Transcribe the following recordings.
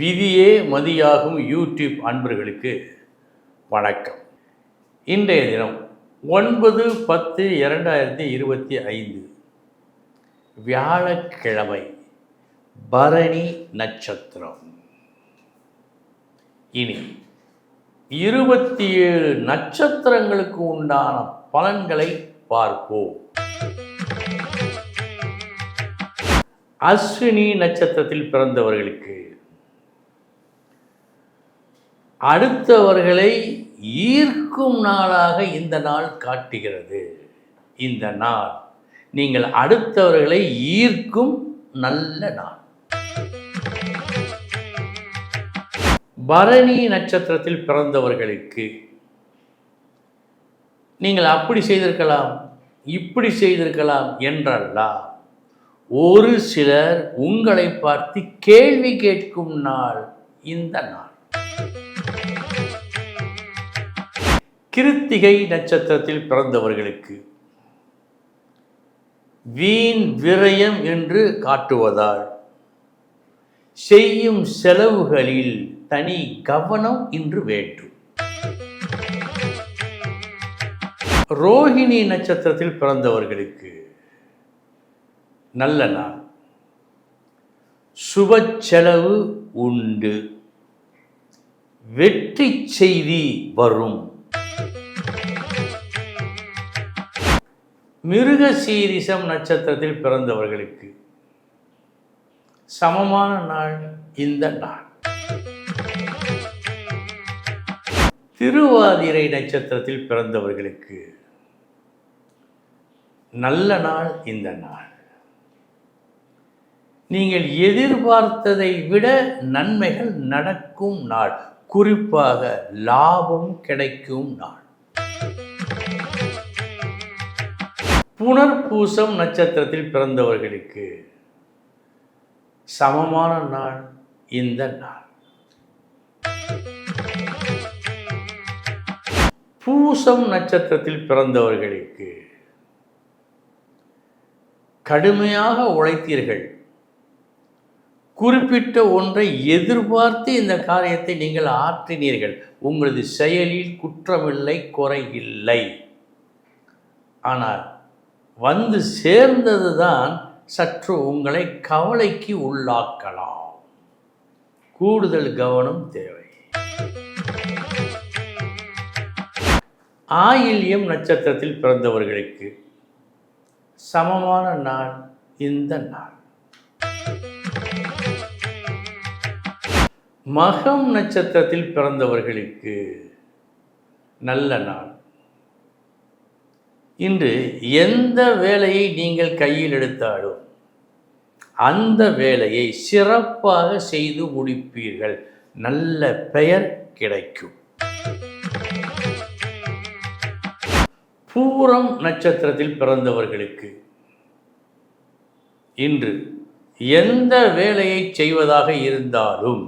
விதியே மதியாகும் யூடியூப் அன்பர்களுக்கு வணக்கம். இன்றைய தினம் 9/10/2025 வியாழக்கிழமை, பரணி நட்சத்திரம். இனி 27 நட்சத்திரங்களுக்கு உண்டான பலன்களை பார்ப்போம். அஸ்வினி நட்சத்திரத்தில் பிறந்தவர்களுக்கு அடுத்தவர்களை ஈர்க்கும் நாளாக இந்த நாள் காட்டுகிறது. இந்த நாள் நீங்கள் அடுத்தவர்களை ஈர்க்கும் நல்ல நாள். பரணி நட்சத்திரத்தில் பிறந்தவர்களுக்கு நீங்கள் அப்படி செய்திருக்கலாம், இப்படி செய்திருக்கலாம் என்றெல்லாம் ஒரு சிலர் உங்களை பார்த்து கேள்வி கேட்கும் நாள் இந்த நாள். கிருத்திகை நட்சத்திரத்தில் பிறந்தவர்களுக்கு வீண் விரயம் என்று காட்டுவதால் செய்யும் செலவுகளில் தனி கவனம் இன்று வேண்டும். ரோஹிணி நட்சத்திரத்தில் பிறந்தவர்களுக்கு நல்ல நாள். சுப செலவு உண்டு. வெற்றி செய்தி வரும். மிருகசீரிஷம் நட்சத்திரத்தில் பிறந்தவர்களுக்கு சமமான நாள் இந்த நாள். திருவாதிரை நட்சத்திரத்தில் பிறந்தவர்களுக்கு நல்ல நாள் இந்த நாள். நீங்கள் எதிர்பார்த்ததை விட நன்மைகள் நடக்கும் நாள். குறிப்பாக லாபம் கிடைக்கும் நாள். புனர்பூசம் நட்சத்திரத்தில் பிறந்தவர்களுக்கு சமமான நாள் இந்த நாள். பூசம் நட்சத்திரத்தில் பிறந்தவர்களுக்கு கடுமையாக உழைத்தீர்கள். குறிப்பிட்ட ஒன்றை எதிர்பார்த்து இந்த காரியத்தை நீங்கள் ஆற்றினீர்கள். உங்களது செயலில் குற்றமில்லை, குறையில்லை. ஆனால் வந்து சேர்ந்ததுதான் சற்று உங்களை கவலைக்கு உள்ளாக்கலாம். கூடுதல் கவனம் தேவை. ஆயில்யம் நட்சத்திரத்தில் பிறந்தவர்களுக்கு சமமான நாள் இந்த நாள். மகம் நட்சத்திரத்தில் பிறந்தவர்களுக்கு நல்ல நாள். இன்று எந்த வேலையை நீங்கள் கையில் எடுத்தாலும் அந்த வேலையை சிறப்பாக செய்து முடிப்பீர்கள். நல்ல பெயர் கிடைக்கும். பூரம் நட்சத்திரத்தில் பிறந்தவர்களுக்கு இன்று எந்த வேலையை செய்வதாக இருந்தாலும்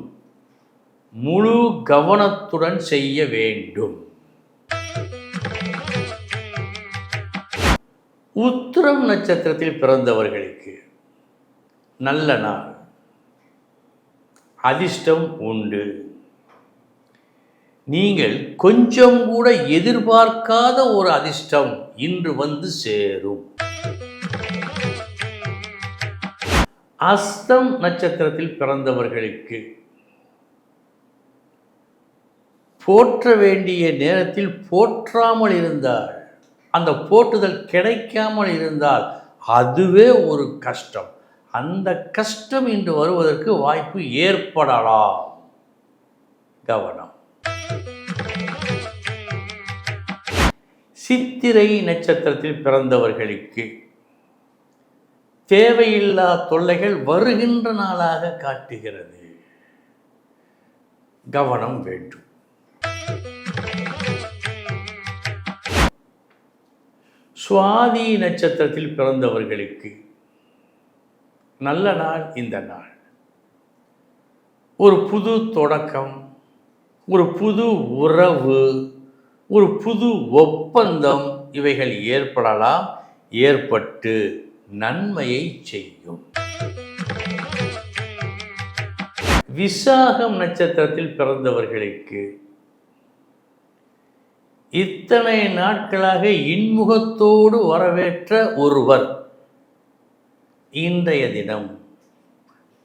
முழு கவனத்துடன் செய்ய வேண்டும். உத்திரம் நட்சத்திரத்தில் பிறந்தவர்களுக்கு நல்ல நாள். அதிர்ஷ்டம் உண்டு. நீங்கள் கொஞ்சம் கூட எதிர்பார்க்காத ஒரு அதிர்ஷ்டம் இன்று வந்து சேரும். அஸ்தம் நட்சத்திரத்தில் பிறந்தவர்களுக்கு போற்ற வேண்டிய நேரத்தில் போற்றாமல் இருந்தால், அந்த போற்றுதல் கிடைக்காமல் இருந்தால் அதுவே ஒரு கஷ்டம். அந்த கஷ்டம் இன்று வருவதற்கு வாய்ப்பு ஏற்படலாம். கவனம். சித்திரை நட்சத்திரத்தில் பிறந்தவர்களுக்கு தேவையில்லா தொல்லைகள் வருகின்ற நாளாக காட்டுகிறது. கவனம் வேண்டும். சுவாதி நட்சத்திரத்தில் பிறந்தவர்களுக்கு நல்ல நாள் இந்த நாள். ஒரு புது தொடக்கம், ஒரு புது உறவு, ஒரு புது ஒப்பந்தம் இவைகள் ஏற்படலாம். ஏற்பட்டு நன்மையை செய்யும். விசாகம் நட்சத்திரத்தில் பிறந்தவர்களுக்கு இத்தனை நாட்களாக இன்முகத்தோடு வரவேற்ற ஒருவர் இன்றைய தினம்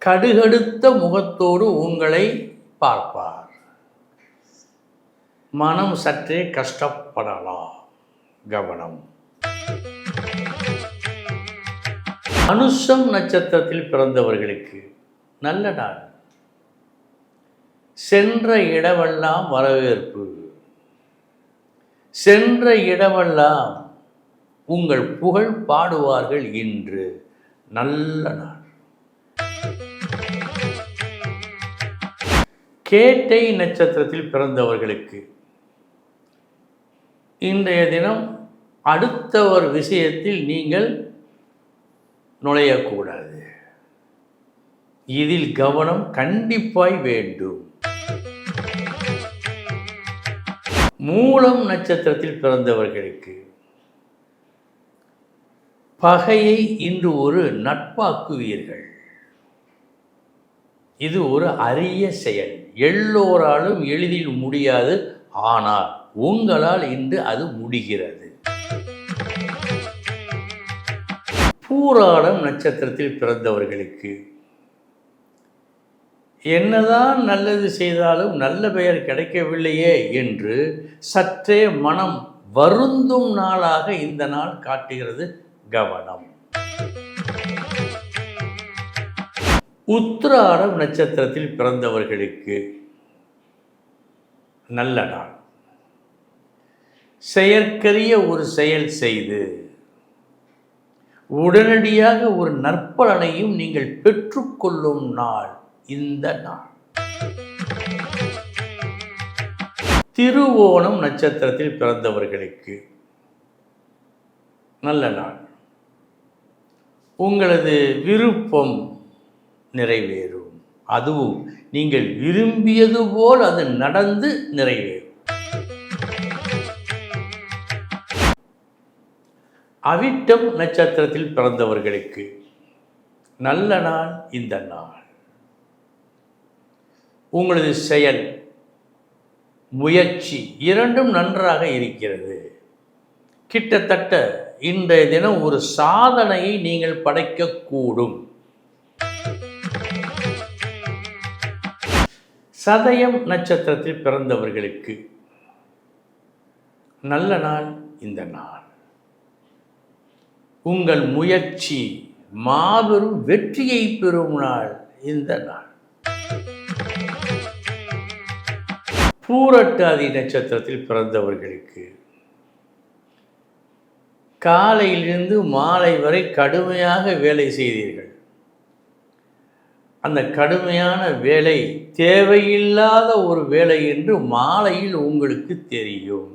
கடுகடுத்த முகத்தோடு உங்களை பார்ப்பார். மனம் சற்றே கஷ்டப்படலாம், கவனம். அனுஷம் நட்சத்திரத்தில் பிறந்தவர்களுக்கு நல்ல நாள். சென்ற இடமெல்லாம் வரவேற்பு, சென்ற இடமெல்லாம் உங்கள் புகழ் பாடுவார்கள். இன்று நல்ல நாள். கேட்டை நட்சத்திரத்தில் பிறந்தவர்களுக்கு இன்றைய தினம் அடுத்தவர் விஷயத்தில் நீங்கள் நுழையக்கூடாது. இதில் கவனம் கண்டிப்பாய் வேண்டும். மூலம் நட்சத்திரத்தில் பிறந்தவர்களுக்கு பகையை இன்று ஒரு நட்பாக்குவீர்கள். இது ஒரு அரிய செயல். எல்லோராலும் எளிதில் முடியாது, ஆனால் உங்களால் இன்று அது முடிகிறது. பூராடம் நட்சத்திரத்தில் பிறந்தவர்களுக்கு என்னதான் நல்லது செய்தாலும் நல்ல பெயர் கிடைக்கவில்லையே என்று சற்றே மனம் வருந்தும் நாளாக இந்த நாள் காட்டுகிறது. கவனம். உத்திராடம் நட்சத்திரத்தில் பிறந்தவர்களுக்கு நல்ல நாள். செயற்கரிய ஒரு செயல் செய்து உடனடியாக ஒரு நற்பலனையும் நீங்கள் பெற்றுக்கொள்ளும் நாள் இந்த நாள். திருவோணம் நட்சத்திரத்தில் பிறந்தவர்களுக்கு நல்ல நாள். உங்களது விருப்பம் நிறைவேறும். அதுவும் நீங்கள் விரும்பியது போல் அது நடந்து நிறைவேறும். அவிட்டம் நட்சத்திரத்தில் பிறந்தவர்களுக்கு நல்ல நாள் இந்த நாள். உங்களது செயல், முயற்சி இரண்டும் நன்றாக இருக்கிறது. கிட்டத்தட்ட இன்றைய தினம் ஒரு சாதனையை நீங்கள் படைக்கக்கூடும். சதயம் நட்சத்திரத்தில் பிறந்தவர்களுக்கு நல்ல நாள் இந்த நாள். உங்கள் முயற்சி மாபெரும் வெற்றியை பெறும் நாள் இந்த நாள். பூரட்டாதி நட்சத்திரத்தில் பிறந்தவர்களுக்கு காலையிலிருந்து மாலை வரை கடுமையாக வேலை செய்தீர்கள். அந்த கடுமையான வேலை தேவையில்லாத ஒரு வேலை என்று மாலையில் உங்களுக்கு தெரியும்.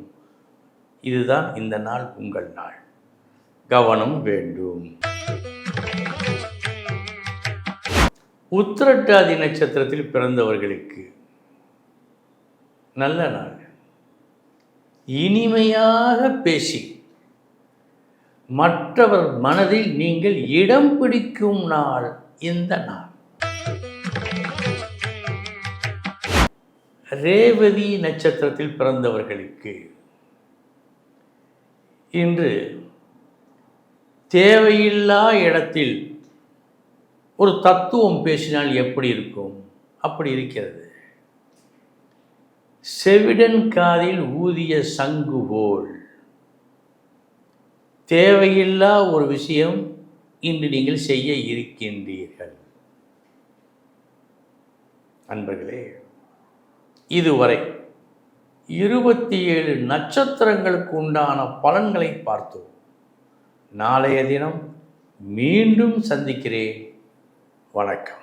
இதுதான் இந்த நாள் உங்கள் நாள். கவனம் வேண்டும். உத்திரட்டாதி நட்சத்திரத்தில் பிறந்தவர்களுக்கு நல்ல நாள். இனிமையாக பேசி மற்றவர் மனதில் நீங்கள் இடம் பிடிக்கும் நாள் இந்த நாள். ரேவதி நட்சத்திரத்தில் பிறந்தவர்களுக்கு இன்று தேவையில்லா இடத்தில் ஒரு தத்துவம் பேசினால் எப்படி இருக்கும்? அப்படி இருக்கிறது. செவிடன் காதில் ஊதிய சங்கு போல் தேவையில்லா ஒரு விஷயம் இன்று நீங்கள் செய்ய இருக்கின்றீர்கள். அன்பர்களே, இதுவரை 27 நட்சத்திரங்களுக்கு உண்டான பலன்களை பார்த்தோம். நாளைய தினம் மீண்டும் சந்திக்கிறேன். வணக்கம்.